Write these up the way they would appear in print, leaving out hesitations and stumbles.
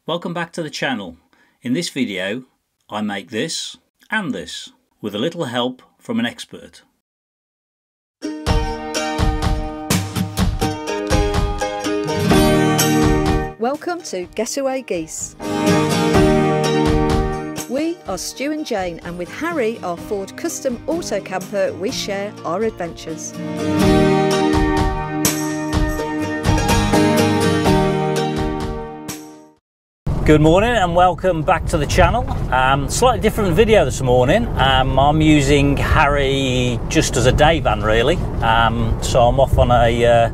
Welcome back to the channel. In this video I make this and this with a little help from an expert. Welcome to GetawayGeese. We are Stu and Jane, and with Harry, our Ford custom auto camper, we share our adventures. Good morning and welcome back to the channel. Slightly different video this morning. I'm using Harry just as a day van really. So I'm off on a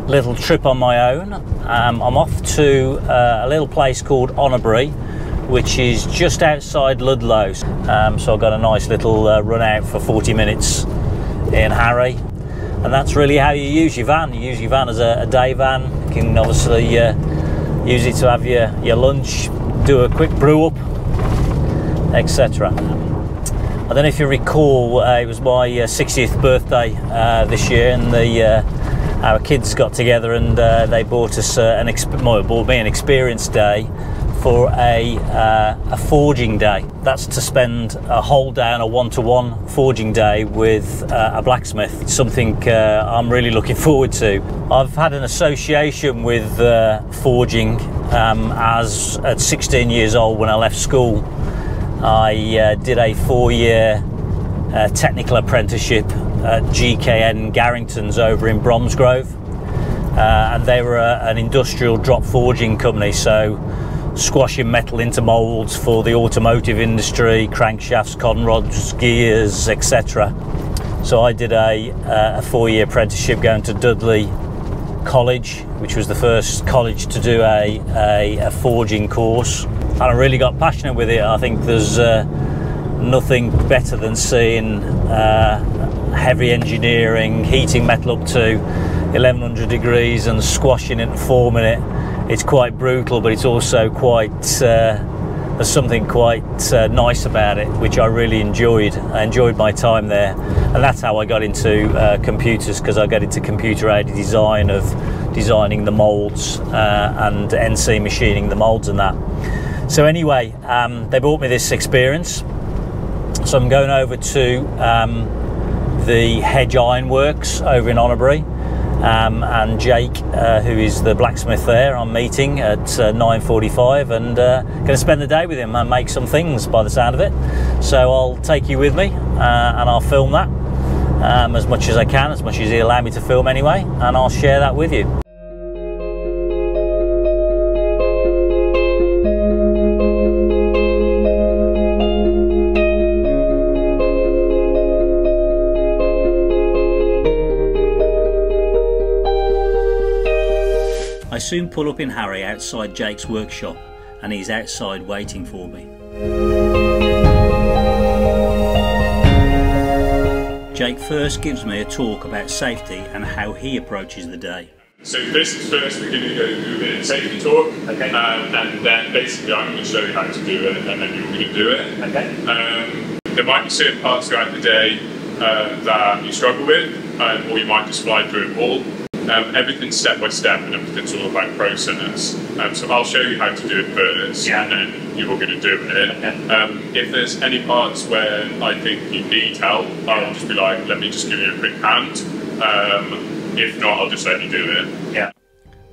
little trip on my own. I'm off to a little place called Onnebury, which is just outside Ludlow. So I've got a nice little run out for 40 minutes in Harry. And that's really how you use your van. You use your van as a day van. You can obviously use it to have your lunch, do a quick brew up, etc. I don't know if you recall, it was my 60th birthday this year, and our kids got together and they bought us bought me an experience day for a forging day. That's to spend a whole day on a one-to-one forging day with a blacksmith. It's something I'm really looking forward to. I've had an association with forging as at 16 years old when I left school. I did a 4-year technical apprenticeship at GKN Garrington's over in Bromsgrove, and they were an industrial drop forging company, so squashing metal into moulds for the automotive industry, crankshafts, cotton rods, gears, etc. So I did a 4-year apprenticeship going to Dudley College, which was the first college to do a forging course, and I really got passionate with it. I think there's nothing better than seeing heavy engineering, heating metal up to 1100 degrees and squashing it and forming it. It's quite brutal, but it's also quite, there's something quite nice about it, which I really enjoyed. I enjoyed my time there, and that's how I got into computers, because I got into computer-aided design of designing the moulds and NC machining the moulds and that. So anyway, they bought me this experience, so I'm going over to the Hedge Ironworks over in Onnebury. And Jake, who is the blacksmith there, I'm meeting at 9:45, and going to spend the day with him and make some things by the sound of it. So I'll take you with me and I'll film that as much as I can, as much as he'll allow me to film anyway, and I'll share that with you. I soon pull up in Harry outside Jake's workshop, and he's outside waiting for me. Jake first gives me a talk about safety and how he approaches the day. So first things first, we're going to go do a bit of safety talk, okay. And then basically I'm going to show you how to do it, and then you're going to do it. Okay. There might be certain parts throughout the day that you struggle with, or you might just fly through it all. Everything's step by step, and everything's all about process. So I'll show you how to do it first, and then you're going to do it. Okay. If there's any parts where I think you need help, I'll just be like, let me just give you a quick hand. If not, I'll just let you do it. Yeah.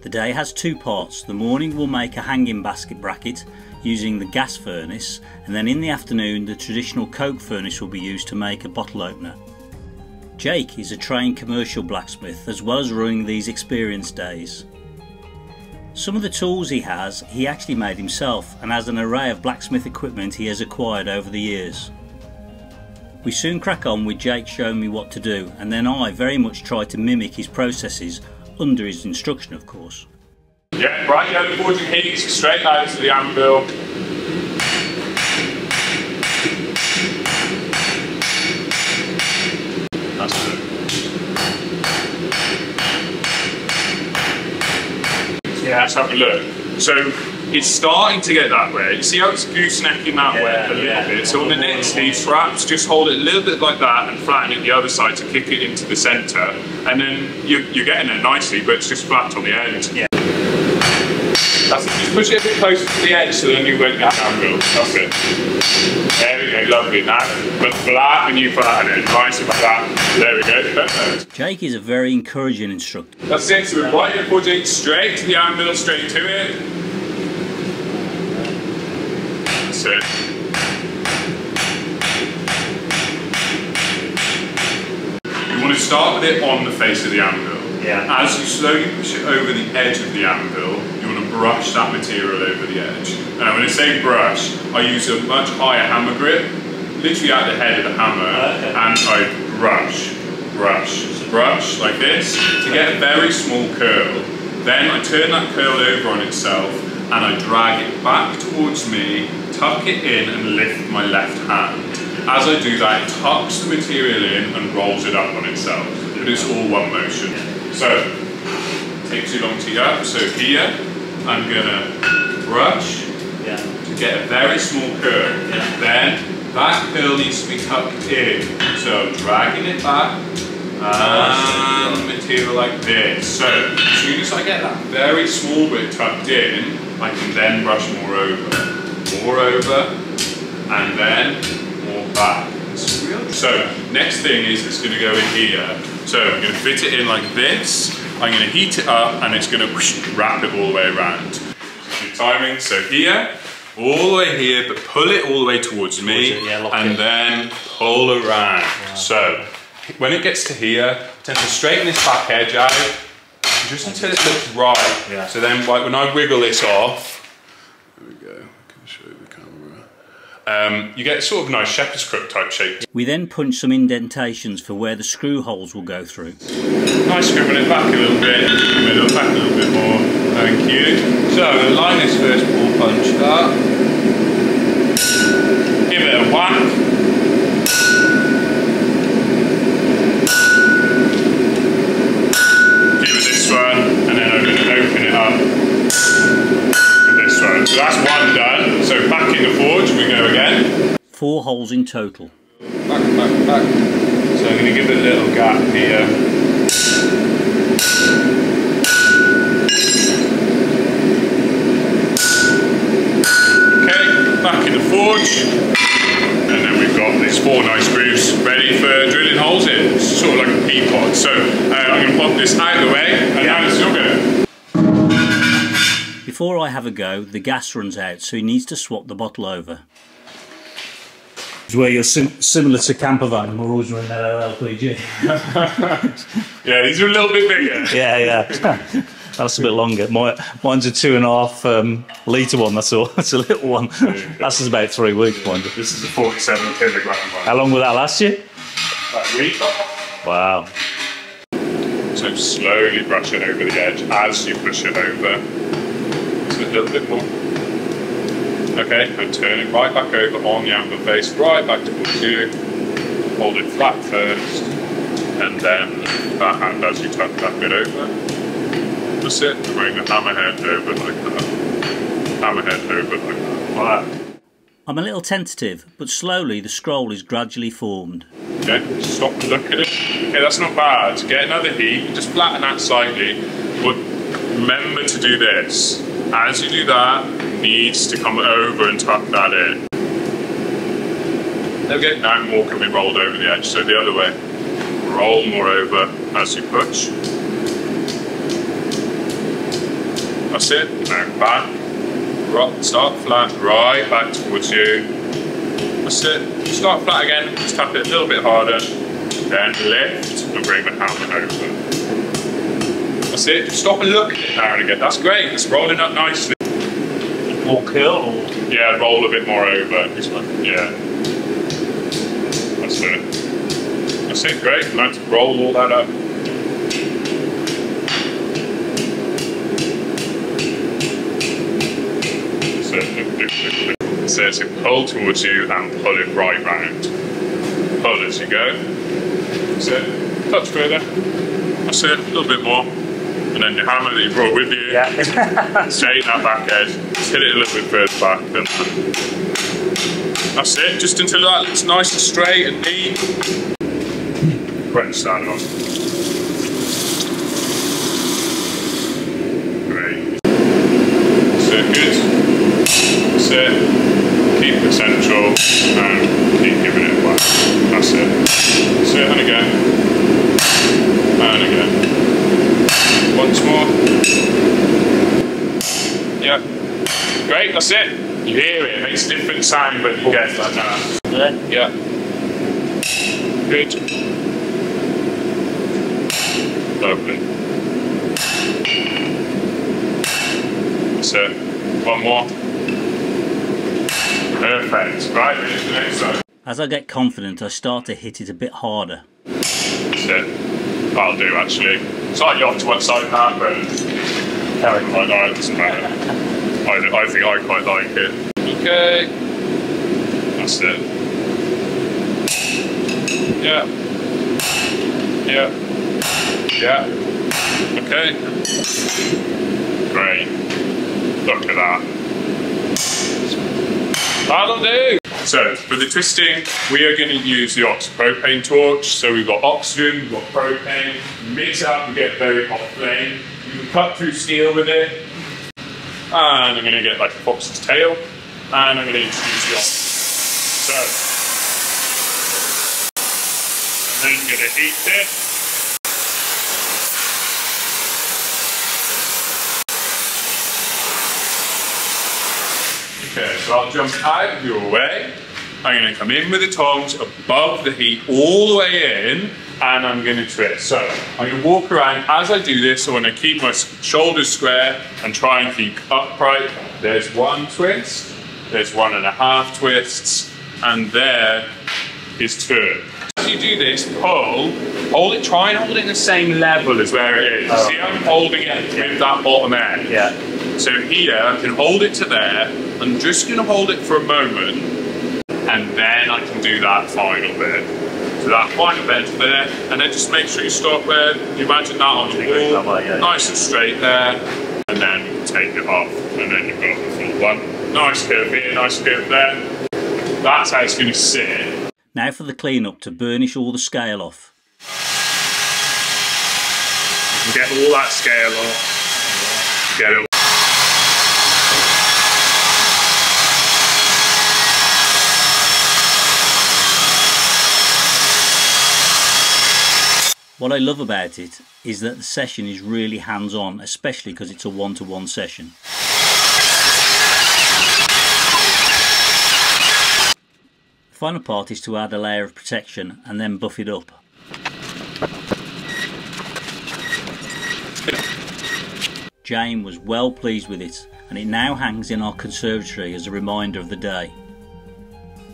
The day has two parts. The morning we'll make a hanging basket bracket using the gas furnace, and then in the afternoon the traditional coke furnace will be used to make a bottle opener. Jake is a trained commercial blacksmith, as well as running these experience days. Some of the tools he has, he actually made himself, and has an array of blacksmith equipment he has acquired over the years. We soon crack on with Jake showing me what to do, and then I very much try to mimic his processes, under his instruction of course. Yeah, right, the forging heats straight out to the anvil. Yeah, let's have a look. So it's starting to get that way. You see how it's goosenecking that way a little bit? So on the next these straps, just hold it a little bit like that and flatten it the other side to kick it into the centre. And then you're getting it nicely, but it's just flat on the end. Yeah. That's it. Just push it a bit closer to the edge so then you won't get angle. That's it. There we go, lovely. Now, but flat when you flatten it, nice and flat. There we go, perfect. Jake is a very encouraging instructor. That's it, so we're right at footing, straight to the anvil, straight to it. That's it. You want to start with it on the face of the anvil. Yeah. As you slowly push it over the edge of the anvil, you want to brush that material over the edge. Now when I say brush, I use a much higher hammer grip, literally at the head of the hammer, and I brush like this to get a very small curl. Then I turn that curl over on itself and I drag it back towards me, tuck it in and lift my left hand. As I do that, it tucks the material in and rolls it up on itself, but it's all one motion. So, take too long to get up. So here, I'm gonna brush to get a very small curl. Then that curl needs to be tucked in. So I'm dragging it back and material like this. So as soon as I get that very small bit tucked in, I can then brush more over, and then more back. So next thing is it's going to go in here. So I'm going to fit it in like this. I'm going to heat it up and it's going to wrap it all the way around. Good timing. So here, all the way here, but pull it all the way towards me, and then pull around. Wow. So when it gets to here, tend to straighten this back edge out just until it looks right. Yeah. So then when I wiggle this off, there we go, I can show you the camera. You get sort of nice shepherd's crook type shape. We then punch some indentations for where the screw holes will go through. Nice, scribbling it back a little bit, middle back a little bit more. Thank you. So I'm going to line this first ball punch up. Give it a whack. Give it this one, and then I'm going to open it up with this one. So that's one done. So back in the forge we go again. 4 holes in total. Back. So I'm going to give it a little gap here. Okay, back in the forge. And then we've got these 4 nice grooves ready for drilling holes in. It's sort of like a pea pod. So I'm going to pop this out of the way, and now it's your go. Before I have a go, the gas runs out, so he needs to swap the bottle over. Where you're similar to Campervan, we're always running that LPG. Yeah, these are a little bit bigger. Yeah. That's a bit longer. Mine's a 2.5 litre one, that's all. That's a little one. Lasts us about 3 weeks, mind you. This is a 47 kilogram one. How long will that last you? About a week. Wow. So slowly brush it over the edge as you push it over. Just a little bit more. Okay, and turn it right back over on the anvil face, right back towards you. Hold it flat first, and then that hand as you tuck that bit over. That's it, bring the hammerhead over like that. Hammerhead over like that. Like that. I'm a little tentative, but slowly the scroll is gradually formed. Okay, stop and look at it. Okay, that's not bad. Get another heat, just flatten that slightly. But remember to do this. As you do that, it needs to come over and tuck that in. There we go. Now more can be rolled over the edge, so the other way. Roll more over as you push. That's it. Now back. Start flat, right back towards you. That's it. Start flat again, just tap it a little bit harder. Then lift and bring the hammer over. That's it. Just stop and look at it now and again. That's great. It's rolling up nicely. More curl? Or? Yeah, roll a bit more over. Yeah. That's it. That's it. Great. Let's roll all that up. That's it. So it's a pull towards you and pull it right round. Pull as you go. That's it. Touch further. That's it. A little bit more. And then your hammer that you brought with you, straighten that back edge, just hit it a little bit further back than that. That's it, just until that looks nice and straight and neat. Quench that on. Great. So it, good. That's it. Keep it central and keep giving it whack. That's it. That's it, and again. And again. Once more. Yeah. Great, that's it. You hear it, it makes a different sound when you get like that. Yeah. Good. Lovely. That's it. One more. Perfect. Right, finish the next one. As I get confident, I start to hit it a bit harder. That's it. That'll do actually. Slightly off to one side now, but I quite like it, doesn't matter. I think I quite like it. Okay. That's it. Yeah. Yeah. Yeah. Okay. Great. Look at that. That'll do. So for the twisting, we are going to use the propane torch. So we've got oxygen, we've got propane. Mix it up and get a very hot flame. You can cut through steel with it. And I'm going to get like a fox's tail. And I'm going to introduce the oxygen. So, and then I'm going to heat it. Okay, so I'll jump out of your way. I'm going to come in with the tongs above the heat all the way in, and I'm going to twist. So I'm going to walk around. As I do this, I want to keep my shoulders square and try and keep upright. There's one twist, there's 1.5 twists, and there is 2. As you do this, pull, hold it, try and hold it in the same level as where it is. See how I'm holding it with that bottom end? Yeah. So here, I can hold it to there. I'm just going to hold it for a moment, and then I can do that final bit. So that final bit there, and then just make sure you stop there. You imagine that on the wall, nice and straight there, and then you can take it off, and then you've got the full one. Nice curve here, nice curve there. That's how it's going to sit. Now for the clean-up to burnish all the scale off. You can get all that scale off. Get it. What I love about it is that the session is really hands-on, especially because it's a one-to-one session. The final part is to add a layer of protection and then buff it up. Jane was well pleased with it, and it now hangs in our conservatory as a reminder of the day.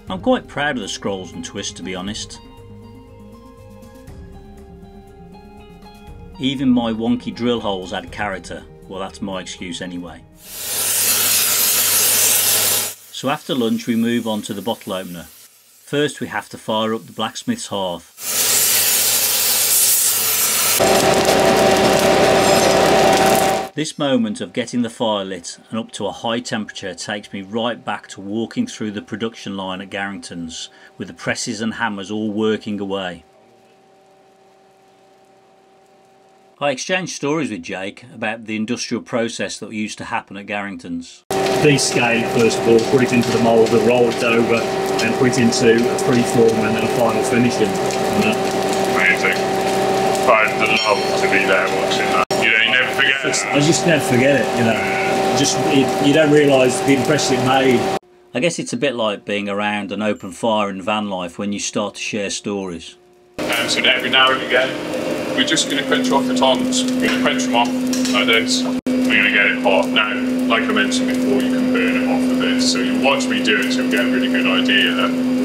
I'm quite proud of the scrolls and twists, to be honest. Even my wonky drill holes add character. Well, that's my excuse anyway. So after lunch we move on to the bottle opener. First we have to fire up the blacksmith's hearth. This moment of getting the fire lit and up to a high temperature takes me right back to walking through the production line at Garrington's with the presses and hammers all working away. I exchanged stories with Jake about the industrial process that used to happen at Garrington's. Descale first of all, put it into the mould, roll it over, then put it into a preform and then a final finishing. Amazing. I'd love to be there watching that. You never forget it. I just never forget it, you don't realise the impression it made. I guess it's a bit like being around an open fire in Vanlife when you start to share stories. So every now and again, we're just going to quench off the tongs. We're going to quench them off like this. We're going to get it hot. Now, like I mentioned before, you can burn it off with this. So you watch me do it, so you'll get a really good idea.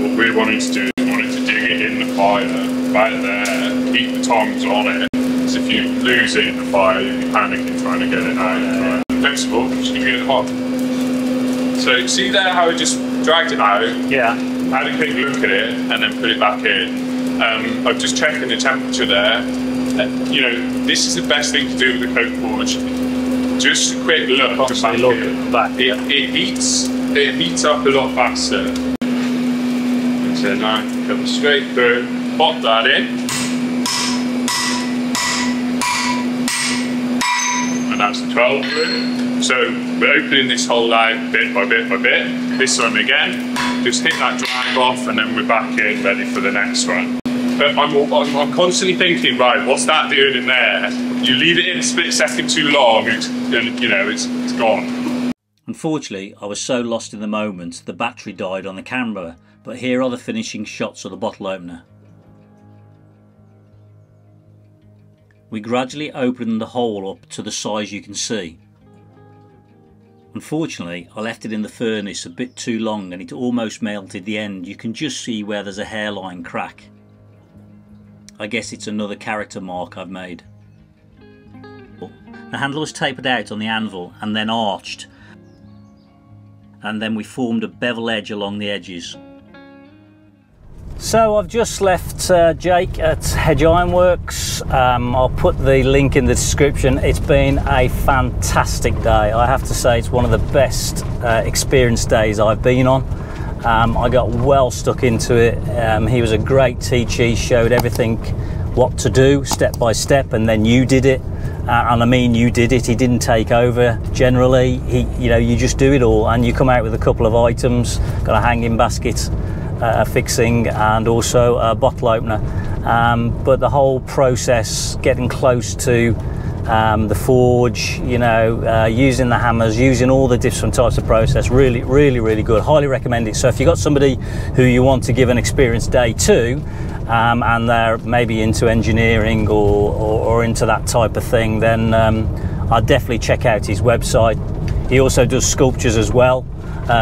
What we're wanting to do is we wanted to dig it in the fire, right there, keep the tongs on it. So if you lose it in the fire, you'll be panicking trying to get it out. Compostable, just going to get it hot. So see there how I just dragged it out? Yeah. Had a quick look at it, and then put it back in. I'm just checking the temperature there. This is the best thing to do with the coke forge. Just a quick look. It heats up a lot faster. So now come straight through, pop that in, and that's the 12 through. So we're opening this hole out bit by bit by bit. This one again, just hit that drag off, and then we're back in ready for the next one. But I'm constantly thinking, right, what's that doing in there? You leave it in a split second too long, and you know, it's gone. Unfortunately, I was so lost in the moment, the battery died on the camera, but here are the finishing shots of the bottle opener. We gradually opened the hole up to the size you can see. Unfortunately, I left it in the furnace a bit too long and it almost melted the end. You can just see where there's a hairline crack. I guess it's another character mark I've made. The handle was tapered out on the anvil and then arched, and then we formed a bevel edge along the edges. So I've just left Jake at Hedge Ironworks. I'll put the link in the description. It's been a fantastic day. I have to say it's one of the best experience days I've been on. I got well stuck into it. He was a great teacher. He showed everything what to do step by step, and then you did it. And I mean, you did it. He didn't take over. Generally, you just do it all, and you come out with a couple of items. Got a hanging basket fixing, and also a bottle opener. But the whole process, getting close to the forge, using the hammers, using all the different types of process, really good. Highly recommend it. So if you've got somebody who you want to give an experience day to, and they're maybe into engineering or into that type of thing, then I'd definitely check out his website. He also does sculptures as well.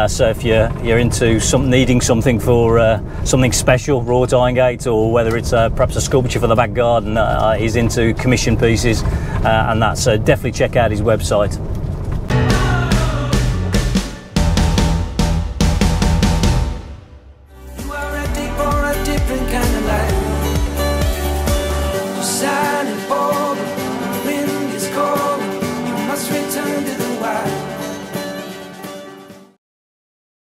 So if you're into needing something for something special, wrought iron gate, or whether it's perhaps a sculpture for the back garden, he's into commission pieces and that. So definitely check out his website. You are ready for a different kind of life. You're silent, bold, the wind is cold. You must return to the